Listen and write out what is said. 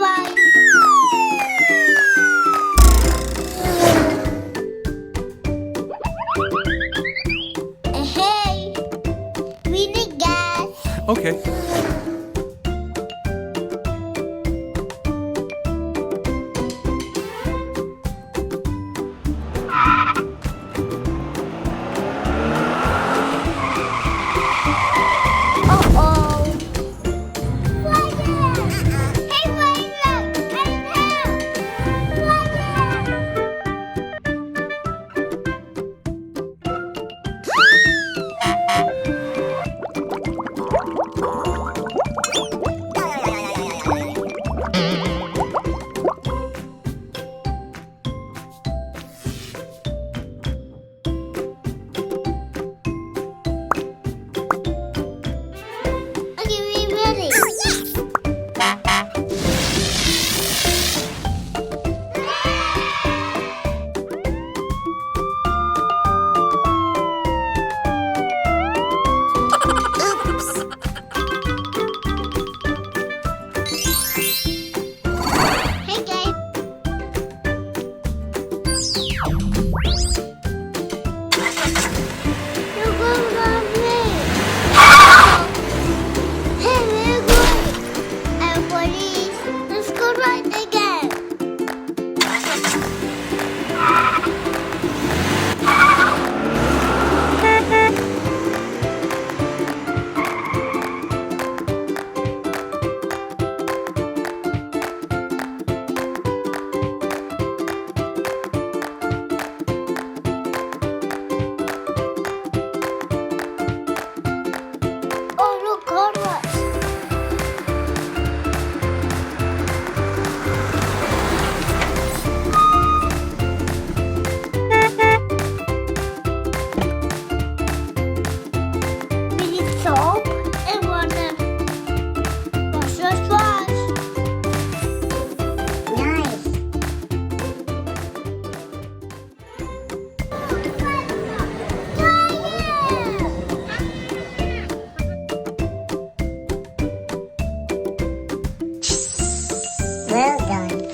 Bye-bye. Hey, we need gas. Okay. Uh-oh. Fire! Hey, fire! Right now! Fire! Okay, we ready. Hey guys. You're going on me. Hey, we're going. Everybody, let's go right again. Oh, look, Conrad. We need soap and water. Wash, wash, wash. Nice. Well done.